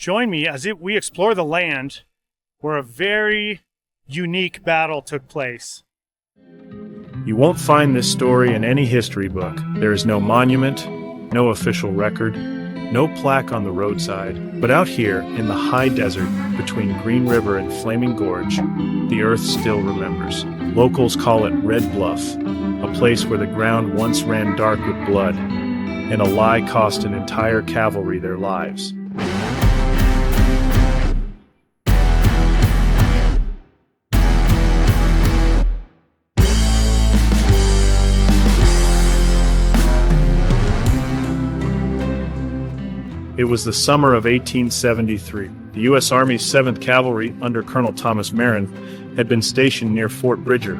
Join me as we explore the land where a very unique battle took place. You won't find this story in any history book. There is no monument, no official record, no plaque on the roadside. But out here, in the high desert between Green River and Flaming Gorge, the earth still remembers. Locals call it Red Bluff, a place where the ground once ran dark with blood, and a lie cost an entire cavalry their lives. It was the summer of 1873. The U.S. Army's 7th Cavalry, under Colonel Thomas Merrin, had been stationed near Fort Bridger.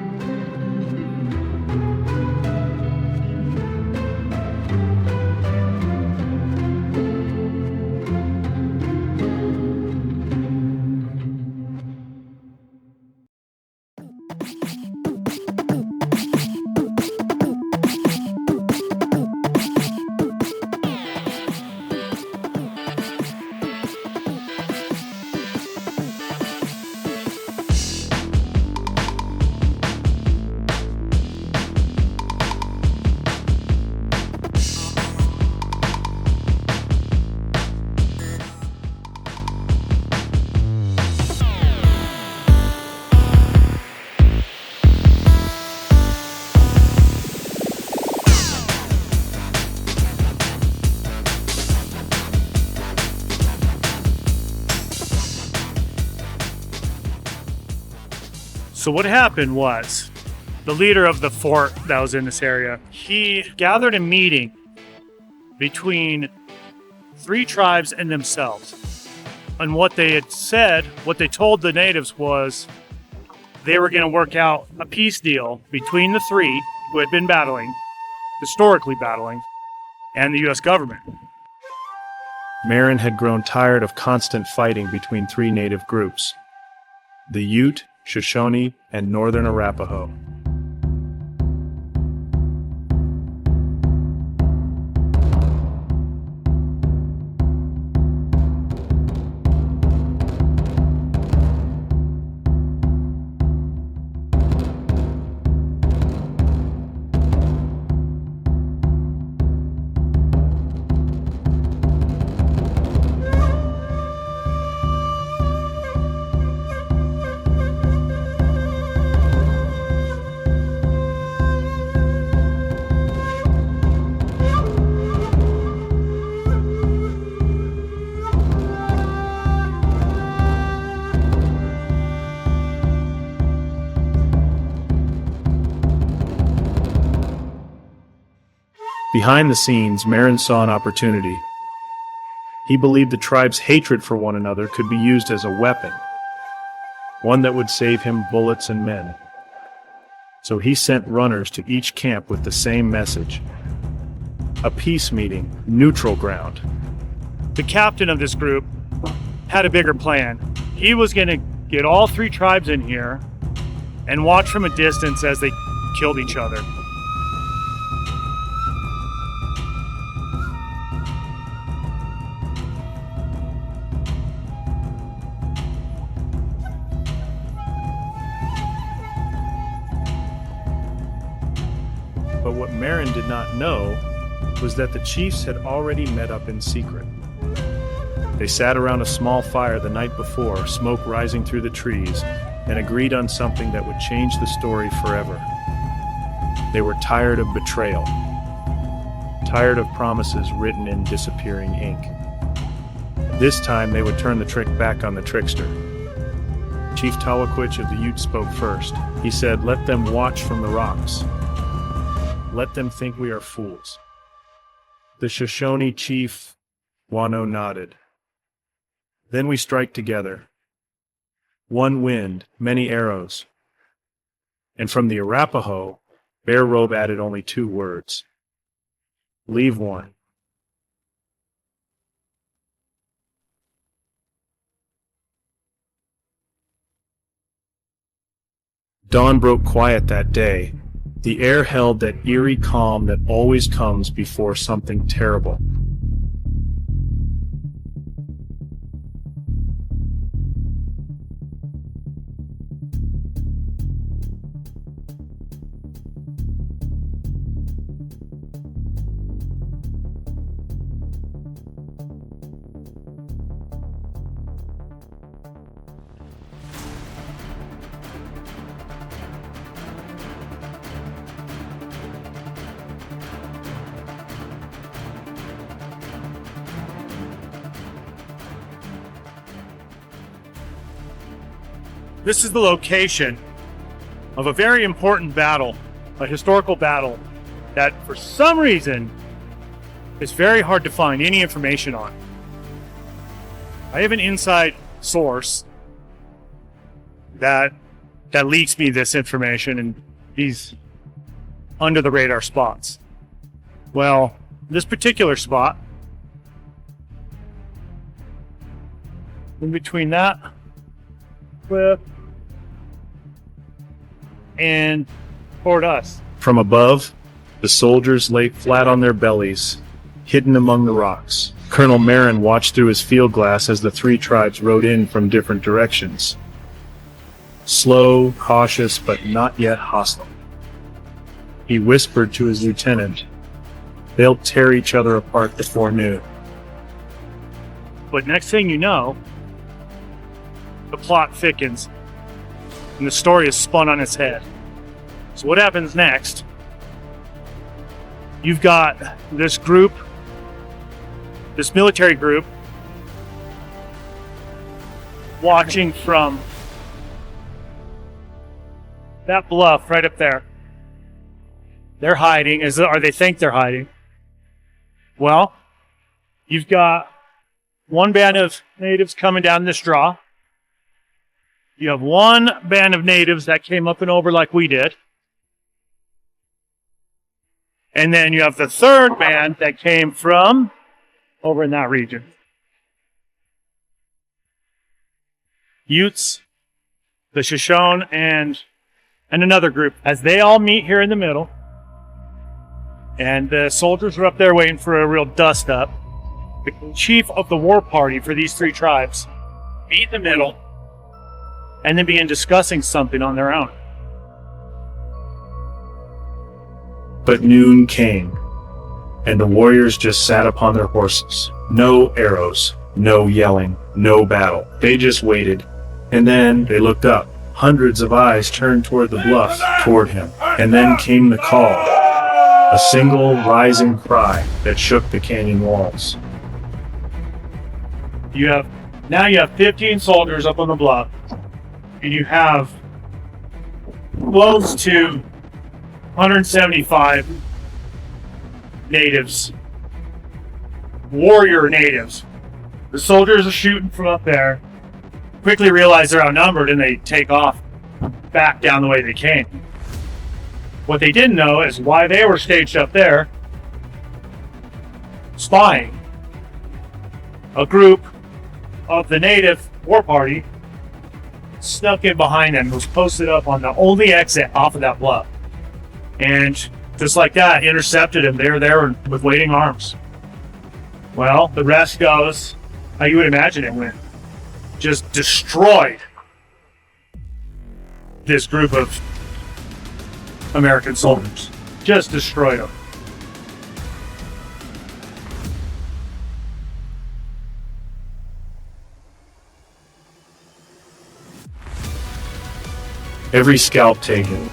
So what happened was, the leader of the fort that was in this area, he gathered a meeting between 3 tribes and themselves. And what they had said, what they told the natives was they were going to work out a peace deal between the 3 who had been battling, historically battling, and the U.S. government. Marin had grown tired of constant fighting between 3 native groups: the Ute, Shoshone, and Northern Arapaho. Behind the scenes, Marin saw an opportunity. He believed the tribe's hatred for one another could be used as a weapon, one that would save him bullets and men. So he sent runners to each camp with the same message: a peace meeting, neutral ground. The captain of this group had a bigger plan. He was going to get all 3 tribes in here and watch from a distance as they killed each other. But what Marin did not know was that the chiefs had already met up in secret. They sat around a small fire the night before, smoke rising through the trees, and agreed on something that would change the story forever. They were tired of betrayal, tired of promises written in disappearing ink. This time they would turn the trick back on the trickster. Chief Tawakwich of the Ute spoke first. He said, "Let them watch from the rocks. Let them think we are fools." The Shoshone chief, Wano, nodded. "Then we strike together. One wind, many arrows." And from the Arapaho, Bear Robe added only 2 words: "Leave one." Dawn broke quiet that day. The air held that eerie calm that always comes before something terrible. This is the location of a very important battle, a historical battle that for some reason is very hard to find any information on. I have an inside source that leaks me this information, and these under the radar spots. Well, this particular spot, in between that cliff and toward us. From above, the soldiers lay flat on their bellies, hidden among the rocks. Colonel Merrin watched through his field glass as the three tribes rode in from different directions. Slow, cautious, but not yet hostile. He whispered to his lieutenant, "They'll tear each other apart before noon." But next thing you know, the plot thickens and the story is spun on its head. So what happens next? You've got this group, this military group, watching from that bluff right up there. They're hiding, or they think they're hiding. Well, you've got one band of natives coming down this draw. You have one band of natives that came up and over like we did. And then you have the third band that came from over in that region. Utes, the Shoshone, and another group, as they all meet here in the middle. And the soldiers are up there waiting for a real dust up. The chief of the war party for these three tribes meet in the middle and then begin discussing something on their own. But noon came, and the warriors just sat upon their horses. No arrows, no yelling, no battle. They just waited, and then they looked up. Hundreds of eyes turned toward the bluff, toward him. And then came the call, a single rising cry that shook the canyon walls. Now you have 15 soldiers up on the bluff, and you have close to 175 natives, warrior natives. The soldiers are shooting from up there, quickly realize they're outnumbered, and they take off back down the way they came. What they didn't know is why they were staged up there, spying. A group of the native war party snuck in behind them, was posted up on the only exit off of that bluff. And just like that, intercepted him. They were there with waiting arms. Well, the rest goes how you would imagine it went. Just destroyed this group of American soldiers. Just destroyed them. Every scalp taken.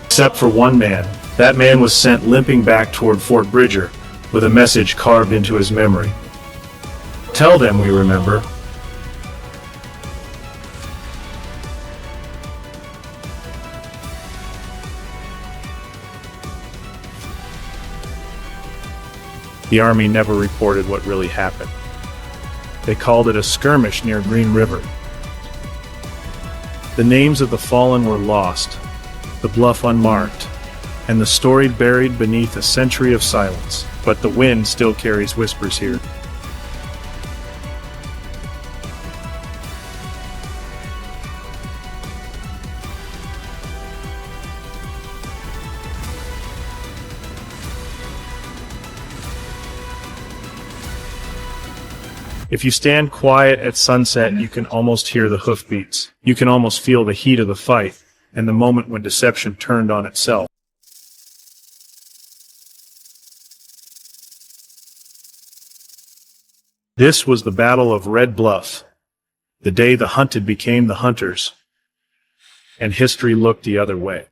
Except for one man. That man was sent limping back toward Fort Bridger with a message carved into his memory. Tell them we remember. The Army never reported what really happened. They called it a skirmish near Green River. The names of the fallen were lost, the bluff unmarked, and the story buried beneath a century of silence. But the wind still carries whispers here. If you stand quiet at sunset, you can almost hear the hoofbeats. You can almost feel the heat of the fight, and the moment when deception turned on itself. This was the Battle of Red Bluff, the day the hunted became the hunters, and history looked the other way.